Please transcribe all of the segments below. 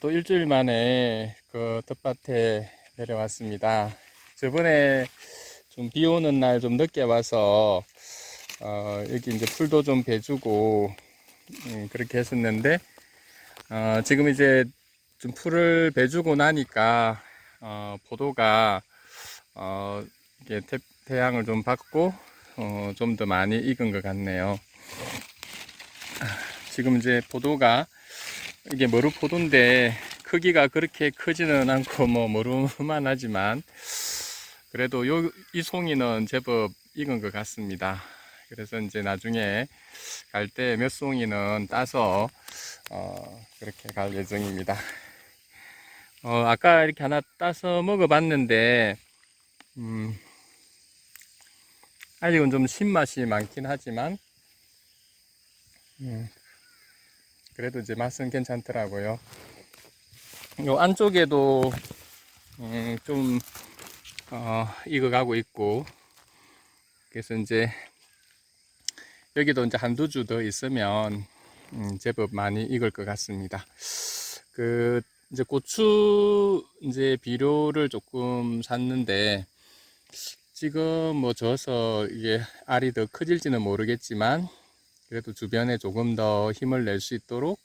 또 일주일 만에 그 텃밭에 내려왔습니다. 저번에 좀 비 오는 날 좀 늦게 와서, 여기 이제 풀도 좀 베주고, 그렇게 했었는데, 지금 이제 좀 풀을 베주고 나니까, 포도가, 이게 태양을 좀 받고, 좀 더 많이 익은 것 같네요. 지금 이제 포도가 이게 머루포도인데 크기가 그렇게 크지는 않고 뭐 머루만 하지만 그래도 이 송이는 제법 익은 것 같습니다. 그래서 이제 나중에 갈 때 몇 송이는 따서 그렇게 갈 예정입니다. 아까 이렇게 하나 따서 먹어봤는데 아직은 좀 신맛이 많긴 하지만 그래도 이제 맛은 괜찮더라고요. 요 안쪽에도 좀 익어가고 있고, 그래서 이제 여기도 이제 한두 주 더 있으면 제법 많이 익을 것 같습니다. 그 이제 고추 이제 비료를 조금 샀는데 지금 뭐 져서 이게 알이 더 커질지는 모르겠지만 그래도 주변에 조금 더 힘을 낼 수 있도록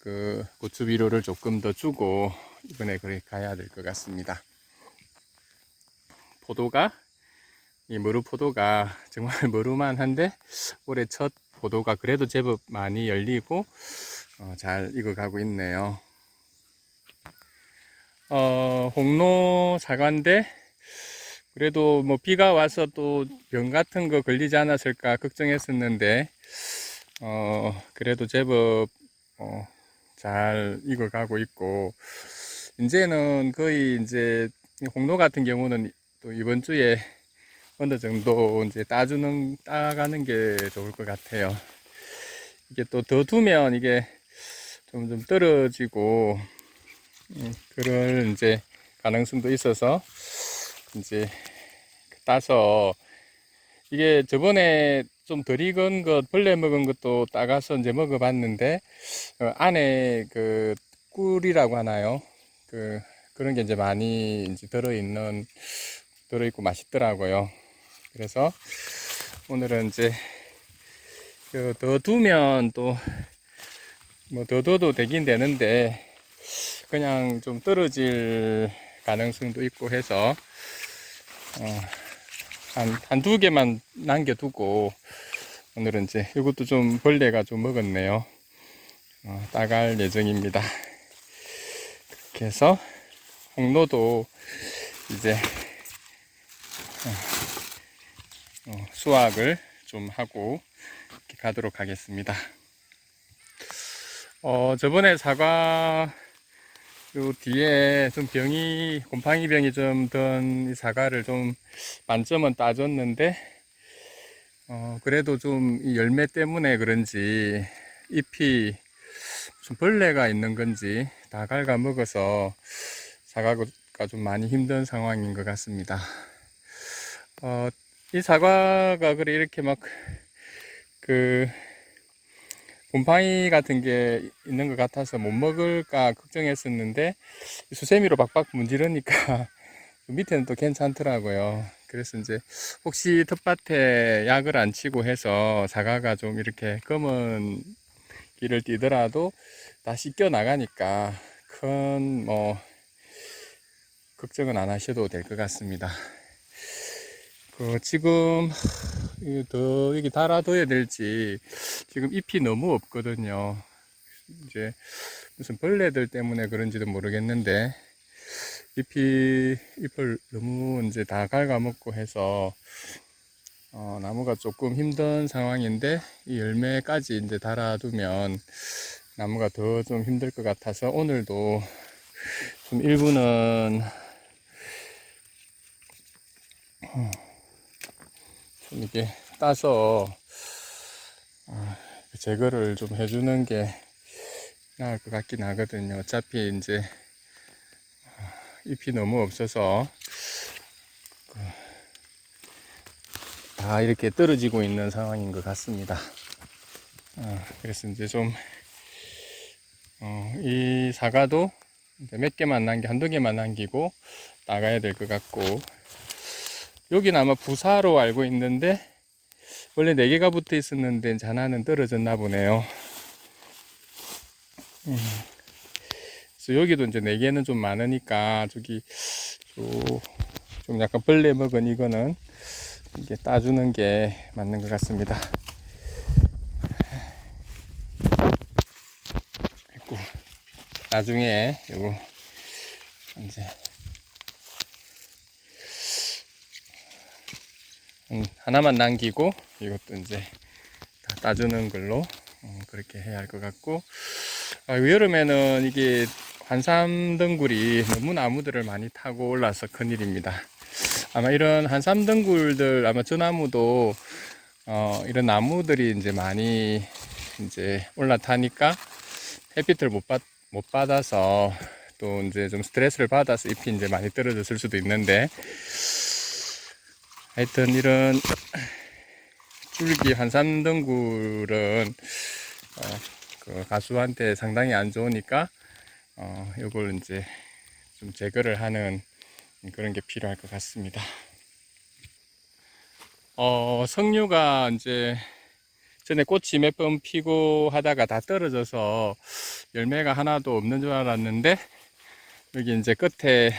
그 고추 비료를 조금 더 주고 이번에 그렇게 가야 될 것 같습니다. 포도가 이 머루포도가 정말 머루만한데 올해 첫 포도가 그래도 제법 많이 열리고 잘 익어가고 있네요. 홍로 사과인데 그래도 뭐 비가 와서 또 병 같은 거 걸리지 않았을까 걱정했었는데 그래도 제법 잘 익어가고 있고 이제는 거의 이제 홍로 같은 경우는 또 이번 주에 어느 정도 이제 따가는 게 좋을 것 같아요. 이게 또 더 두면 이게 좀 떨어지고, 그럴 이제 가능성도 있어서 이제 따서 이게 저번에 좀 덜 익은 것, 벌레 먹은 것도 따가서 이제 먹어봤는데, 안에 그 꿀이라고 하나요? 그런 게 이제 많이 이제 들어있고 맛있더라고요. 그래서 오늘은 이제 더 두면 또 뭐 더 둬도 되긴 되는데 그냥 좀 떨어질 가능성도 있고 해서 한두 개만 남겨두고 오늘은 이제 이것도 좀 벌레가 좀 먹었네요. 따갈 예정입니다. 그렇게 해서 홍로도 이제 수확을 좀 하고 이렇게 가도록 하겠습니다. 저번에 사과 요 뒤에 좀 곰팡이 병이 좀 든 사과를 좀 만점은 따줬는데, 그래도 좀 이 열매 때문에 그런지 잎이 좀 벌레가 있는 건지 다 갉아 먹어서 사과가 좀 많이 힘든 상황인 것 같습니다. 이 사과가 그래 이렇게 막 곰팡이 같은 게 있는 것 같아서 못 먹을까 걱정했었는데 수세미로 박박 문지르니까 밑에는 또 괜찮더라고요. 그래서 이제 혹시 텃밭에 약을 안 치고 해서 사과가 좀 이렇게 검은 길을 띠더라도 다 씻겨 나가니까 큰 뭐 걱정은 안 하셔도 될 것 같습니다. 지금 더 여기 달아둬야 될지 지금 잎이 너무 없거든요. 이제 무슨 벌레들 때문에 그런지도 모르겠는데 잎을 너무 이제 다 갉아먹고 해서 나무가 조금 힘든 상황인데 이 열매까지 이제 달아두면 나무가 더 좀 힘들 것 같아서 오늘도 좀 일부는 좀 이렇게 따서 제거를 좀 해주는 게 나을 것 같긴 하거든요. 어차피 이제 잎이 너무 없어서 다 이렇게 떨어지고 있는 상황인 것 같습니다. 그래서 이제 좀 이 사과도 이제 몇 개만 한두 개만 남기고 나가야 될 것 같고, 여기는 아마 부사로 알고 있는데 원래 4개가 붙어 있었는데 이제 하나는 떨어졌나 보네요. 그래서 여기도 이제 4개는 좀 많으니까 저기 좀 약간 벌레 먹은 이거는 이게 따주는 게 맞는 것 같습니다. 그리고 나중에 요거 이제 하나만 남기고 이것도 이제 다 따주는 걸로 그렇게 해야 할 것 같고, 여름에는 이게 한삼덩굴이 너무 나무들을 많이 타고 올라서 큰일입니다. 아마 이런 한삼덩굴들, 아마 저 나무도 이런 나무들이 이제 많이 이제 올라타니까 햇빛을 못 받아서 또 이제 좀 스트레스를 받아서 잎이 이제 많이 떨어졌을 수도 있는데, 하여튼 이런 줄기 한삼덩굴은 그 가수한테 상당히 안 좋으니까 요걸 이제 좀 제거를 하는 그런 게 필요할 것 같습니다. 석류가 이제 전에 꽃이 몇 번 피고 하다가 다 떨어져서 열매가 하나도 없는 줄 알았는데, 여기 이제 끝에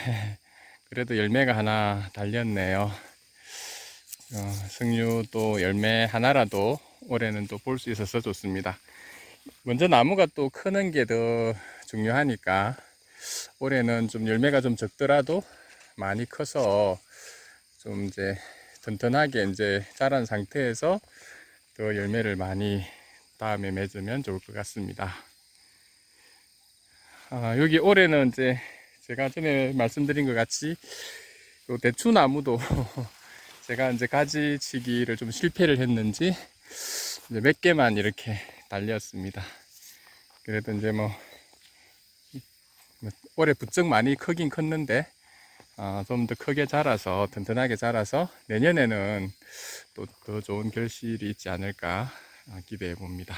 그래도 열매가 하나 달렸네요. 석류도 열매 하나라도 올해는 또 볼 수 있어서 좋습니다. 먼저 나무가 또 크는 게 더 중요하니까 올해는 좀 열매가 좀 적더라도 많이 커서 좀 이제 튼튼하게 이제 자란 상태에서 더 열매를 많이 다음에 맺으면 좋을 것 같습니다. 여기 올해는 이제 제가 전에 말씀드린 것 같이 요 대추나무도 제가 이제 가지치기를 좀 실패를 했는지 이제 몇 개만 이렇게 달렸습니다. 그래도 이제 뭐 올해 부쩍 많이 크긴 컸는데 좀 더 크게 자라서 튼튼하게 자라서 내년에는 또 더 좋은 결실이 있지 않을까 기대해 봅니다.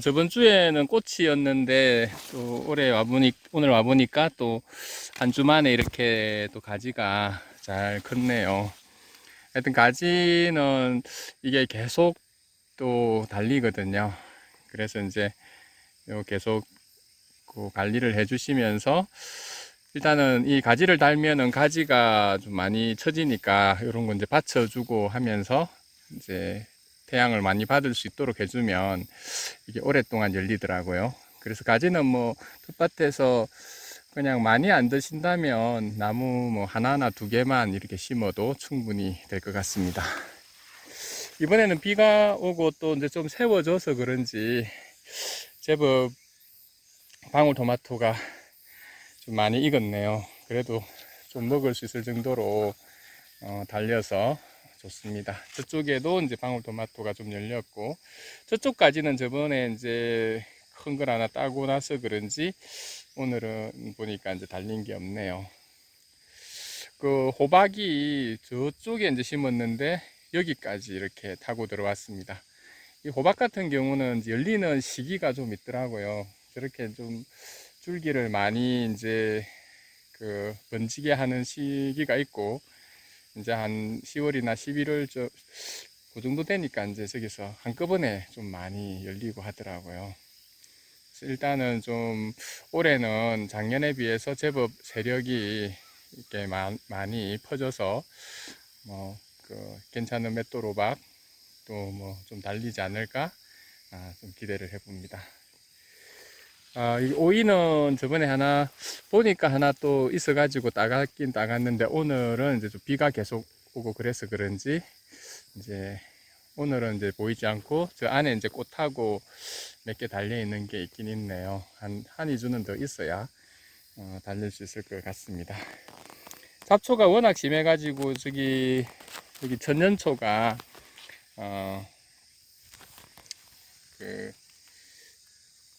저번 주에는 꽃이었는데 또 오늘 와보니까 또 한 주 만에 이렇게 또 가지가 잘 컸네요. 하여튼 가지는 이게 계속 또 달리거든요. 그래서 이제 계속 그 관리를 해 주시면서, 일단은 이 가지를 달면은 가지가 좀 많이 처지니까 이런 거 이제 받쳐주고 하면서 이제 태양을 많이 받을 수 있도록 해주면 이게 오랫동안 열리더라고요. 그래서 가지는 뭐 텃밭에서 그냥 많이 안 드신다면 나무 뭐 하나나 2개만 이렇게 심어도 충분히 될 것 같습니다. 이번에는 비가 오고 또 이제 좀 세워져서 그런지 제법 방울토마토가 좀 많이 익었네요. 그래도 좀 먹을 수 있을 정도로 달려서 좋습니다. 저쪽에도 이제 방울토마토가 좀 열렸고, 저쪽까지는 저번에 이제 큰 걸 하나 따고 나서 그런지 오늘은 보니까 이제 달린 게 없네요. 그 호박이 저쪽에 이제 심었는데 여기까지 이렇게 타고 들어왔습니다. 이 호박 같은 경우는 열리는 시기가 좀 있더라고요. 저렇게 좀 줄기를 많이 이제 그 번지게 하는 시기가 있고, 이제 한 10월이나 11월 그 정도 되니까 이제 저기서 한꺼번에 좀 많이 열리고 하더라고요. 그래서 일단은 좀 올해는 작년에 비해서 제법 세력이 이렇게 많이 퍼져서 뭐 그 괜찮은 맷돌호박 또 뭐 좀 달리지 않을까 좀 기대를 해봅니다. 이 오이는 저번에 하나 보니까 하나 또 있어가지고 따갔긴 따갔는데, 오늘은 이제 좀 비가 계속 오고 그래서 그런지 이제 오늘은 이제 보이지 않고 저 안에 이제 꽃하고 몇 개 달려 있는 게 있긴 있네요. 한 2주는 더 있어야 달릴 수 있을 것 같습니다. 잡초가 워낙 심해가지고 여기 천년초가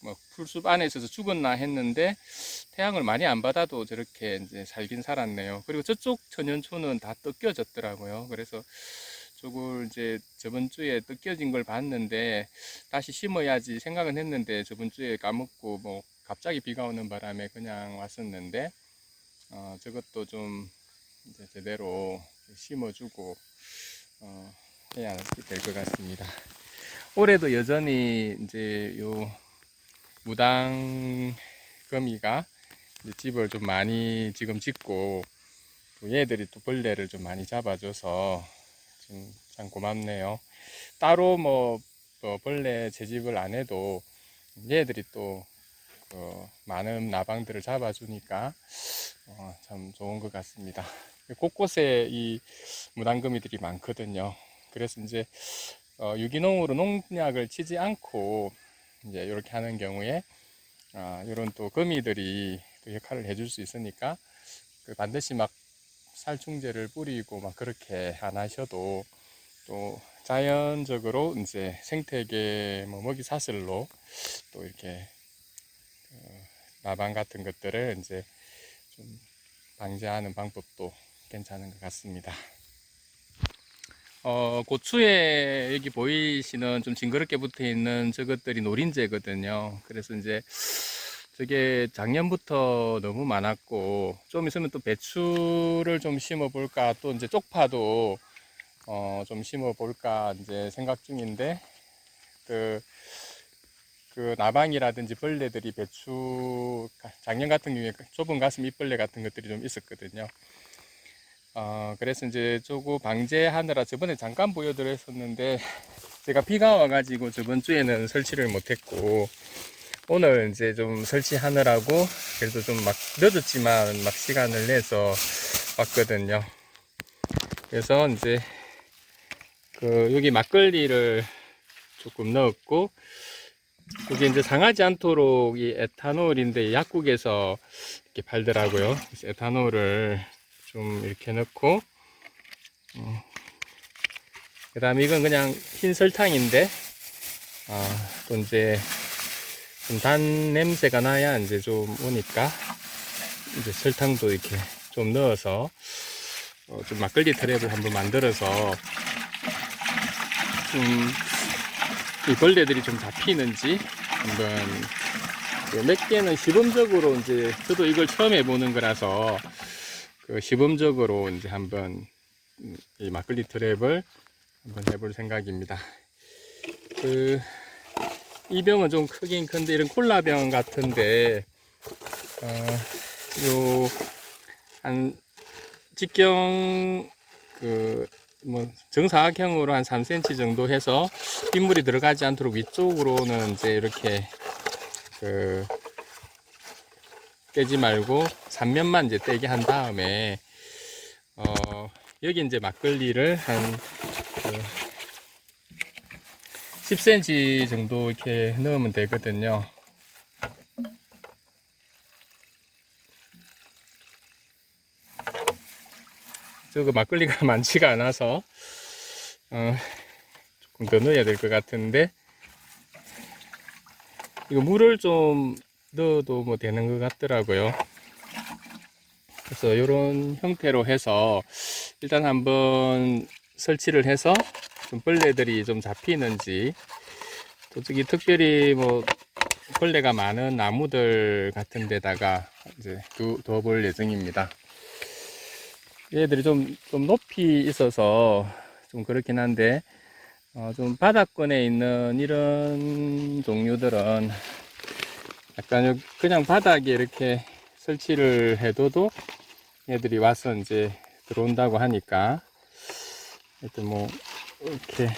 뭐 풀숲 안에 있어서 죽었나 했는데 태양을 많이 안 받아도 저렇게 이제 살긴 살았네요. 그리고 저쪽 천연초는 다 뜯겨졌더라고요. 그래서 저걸 이제 저번 주에 뜯겨진 걸 봤는데 다시 심어야지 생각은 했는데 저번 주에 까먹고 뭐 갑자기 비가 오는 바람에 그냥 왔었는데 저것도 좀 이제 제대로 심어주고 해야 될 것 같습니다. 올해도 여전히 이제 요 무당 거미가 집을 좀 많이 지금 짓고 또 얘들이 또 벌레를 좀 많이 잡아줘서 좀 참 고맙네요. 따로 뭐 벌레 채집을 안 해도 얘들이 또 많은 나방들을 잡아주니까 참 좋은 것 같습니다. 곳곳에 이 무당거미들이 많거든요. 그래서 이제 유기농으로 농약을 치지 않고 이제 이렇게 하는 경우에 이런 또 거미들이 또 역할을 해줄 수 있으니까 반드시 막 살충제를 뿌리고 막 그렇게 안 하셔도 또 자연적으로 이제 생태계 뭐 먹이 사슬로 또 이렇게 나방 같은 것들을 이제 좀 방지하는 방법도 괜찮은 것 같습니다. 고추에 여기 보이시는 좀 징그럽게 붙어 있는 저것들이 노린재거든요. 그래서 이제 저게 작년부터 너무 많았고 좀 있으면 또 배추를 좀 심어 볼까 또 이제 쪽파도 좀 심어 볼까 이제 생각 중인데 그 나방이라든지 벌레들이 배추 작년 같은 경우에 좁은 가슴 잎벌레 같은 것들이 좀 있었거든요. 그래서 이제 저거 방제하느라 저번에 잠깐 보여드렸었는데 제가 비가 와가지고 저번 주에는 설치를 못했고 오늘 이제 좀 설치하느라고 그래도 좀 막 늦었지만 막 시간을 내서 왔거든요. 그래서 이제 여기 막걸리를 조금 넣었고 이게 이제 상하지 않도록 이 에탄올인데 약국에서 이렇게 팔더라고요. 그래서 에탄올을 좀 이렇게 넣고 그 다음에 이건 그냥 흰 설탕인데 또 이제 좀 단 냄새가 나야 이제 좀 오니까 이제 설탕도 이렇게 좀 넣어서 좀 막걸리 트랩을 한번 만들어서 좀 이 벌레들이 좀 잡히는지 한번 몇 개는 시범적으로 이제 저도 이걸 처음 해보는 거라서 시범적으로 이제 한번 이 막걸리 트랩을 한번 해볼 생각입니다. 이 병은 좀 크긴 큰데 이런 콜라병 같은데 한 직경 뭐 정사각형으로 한 3cm 정도 해서 빗물이 들어가지 않도록 위쪽으로는 이제 이렇게 떼지 말고 3면만 이제 떼게 한 다음에 여기 이제 막걸리를 한 10cm 정도 이렇게 넣으면 되거든요. 저거 막걸리가 많지가 않아서 조금 더 넣어야 될 것 같은데 이거 물을 좀 넣어도 뭐 되는 것 같더라고요. 그래서 이런 형태로 해서 일단 한번 설치를 해서 좀 벌레들이 좀 잡히는지 또 저기 특별히 뭐 벌레가 많은 나무들 같은 데다가 이제 둬볼 예정입니다. 얘들이 좀 높이 있어서 좀 그렇긴 한데 좀 바닥권에 있는 이런 종류들은 약간 그냥 바닥에 이렇게 설치를 해둬도 얘들이 와서 이제 들어온다고 하니까 하여튼 뭐 이렇게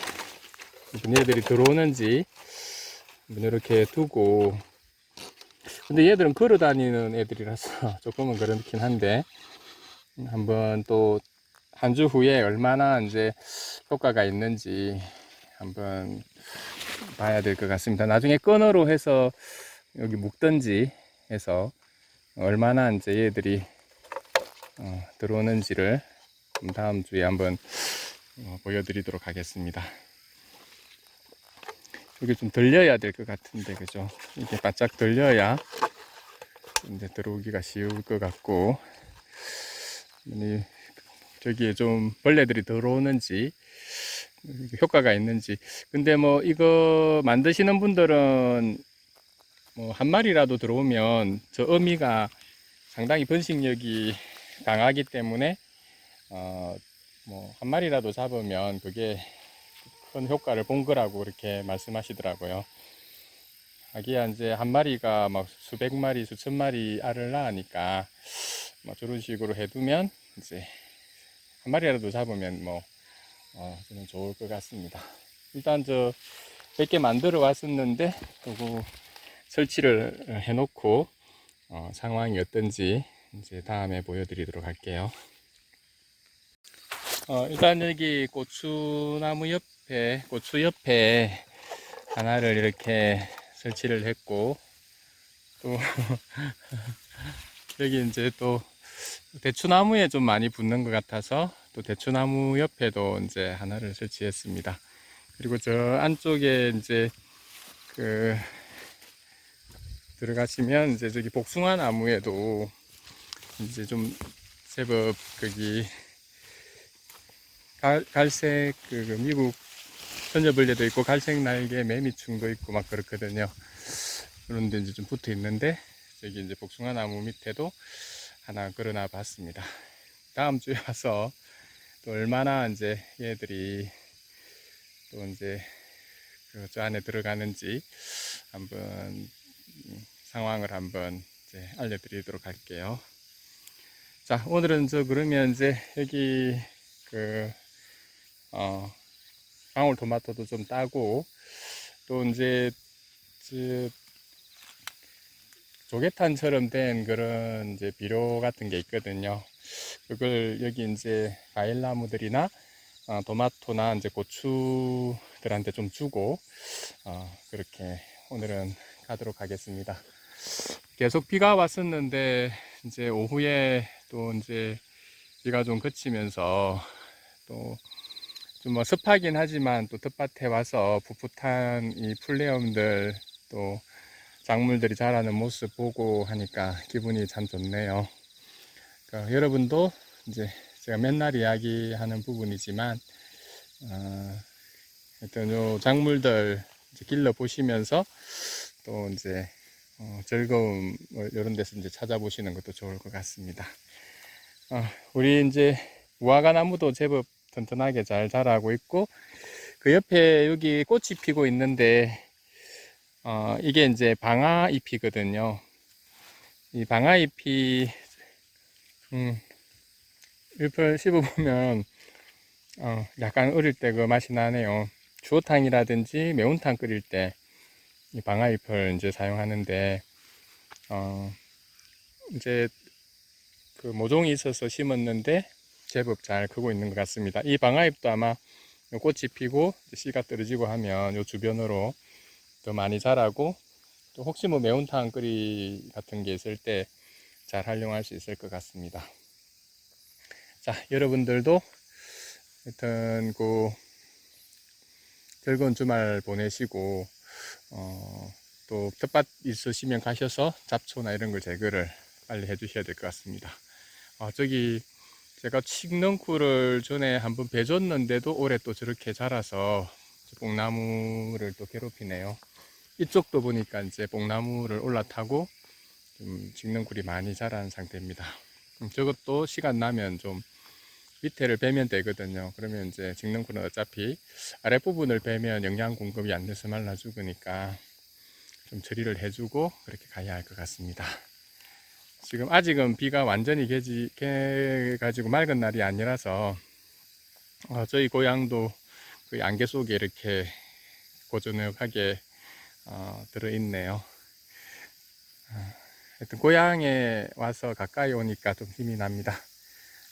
얘들이 들어오는지 이렇게 두고 근데 얘들은 걸어 다니는 애들이라서 조금은 그렇긴 한데 한번 또 한 주 후에 얼마나 이제 효과가 있는지 한번 봐야 될 것 같습니다. 나중에 끈으로 해서 여기 묶든지 해서 얼마나 이제 얘들이 들어오는지를 다음 주에 한번 보여드리도록 하겠습니다. 여기 좀 들려야 될 것 같은데 그죠? 이게 바짝 들려야 이제 들어오기가 쉬울 것 같고 저기에 좀 벌레들이 들어오는지 효과가 있는지. 근데 뭐 이거 만드시는 분들은 뭐 한 마리라도 들어오면 저 어미가 상당히 번식력이 강하기 때문에 뭐 한 마리라도 잡으면 그게 큰 효과를 본 거라고 그렇게 말씀하시더라고요. 아기야 이제 한 마리가 막 수백 마리, 수천 마리 알을 낳으니까 뭐 저런 식으로 해두면 이제 한 마리라도 잡으면 뭐 저는 좋을 것 같습니다. 일단 저 몇 개 만들어 왔었는데 그거 설치를 해놓고 상황이 어떤지 이제 다음에 보여드리도록 할게요. 일단 여기 고추 옆에 하나를 이렇게 설치를 했고, 또 여기 이제 또 대추나무에 좀 많이 붙는 것 같아서 또 대추나무 옆에도 이제 하나를 설치했습니다. 그리고 저 안쪽에 이제 그 들어가시면 이제 저기 복숭아 나무에도 이제 좀 제법 거기 갈색 그 미국 천녀벌레도 있고 갈색 날개 매미충도 있고 막 그렇거든요. 그런데 이제 좀 붙어 있는데 저기 이제 복숭아 나무 밑에도 하나 걸어놔 봤습니다. 다음 주에 와서 또 얼마나 이제 얘들이 또 이제 저 안에 들어가는지 한번 상황을 한번 이제 알려드리도록 할게요. 자, 오늘은 그러면 이제 여기 방울토마토도 좀 따고 또 이제 조개탄처럼 된 그런 이제 비료 같은 게 있거든요. 그걸 여기 이제 과일나무들이나 토마토나 이제 고추들한테 좀 주고 그렇게 오늘은 가도록 하겠습니다. 계속 비가 왔었는데 이제 오후에 또 이제 비가 좀 그치면서 또 좀 뭐 습하긴 하지만 또 텃밭에 와서 풋풋한 이 풀네엄들 또 작물들이 자라는 모습 보고 하니까 기분이 참 좋네요. 그러니까 여러분도 이제 제가 맨날 이야기하는 부분이지만 하여튼 요 작물들 길러 보시면서 또 이제 즐거움 이런 데서 이제 찾아보시는 것도 좋을 것 같습니다. 우리 이제 무화과 나무도 제법 튼튼하게 잘 자라고 있고 그 옆에 여기 꽃이 피고 있는데 이게 이제 방아잎이거든요. 이 방아잎이 잎을 씹어보면 약간 어릴 때 그 맛이 나네요. 주어탕이라든지 매운탕 끓일 때 이 방아잎을 이제 사용하는데 이제 그 모종이 있어서 심었는데 제법 잘 크고 있는 것 같습니다. 이 방아잎도 아마 꽃이 피고 씨가 떨어지고 하면 요 주변으로 더 많이 자라고 또 혹시 뭐 매운탕 끓이 같은 게 있을 때 잘 활용할 수 있을 것 같습니다. 자, 여러분들도 하여튼 즐거운 주말 보내시고 또 텃밭 있으시면 가셔서 잡초나 이런 걸 제거를 빨리 해 주셔야 될 것 같습니다. 저기 제가 칡넝쿨을 전에 한번 베줬는데도 올해 또 저렇게 자라서 뽕나무를 또 괴롭히네요. 이쪽도 보니까 이제 뽕나무를 올라타고 좀 칡넝쿨이 많이 자란 상태입니다. 저것도 시간 나면 좀 밑에를 베면 되거든요. 그러면 이제 칡넝쿨은 어차피 아랫부분을 베면 영양 공급이 안 돼서 말라 죽으니까 좀 처리를 해주고 그렇게 가야 할 것 같습니다. 지금 아직은 비가 완전히 개가지고 맑은 날이 아니라서 저희 고향도 그 안개 속에 이렇게 고즈넉하게 들어있네요. 하여튼 고향에 와서 가까이 오니까 좀 힘이 납니다.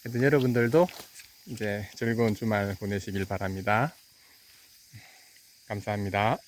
하여튼 여러분들도 이제 즐거운 주말 보내시길 바랍니다. 감사합니다.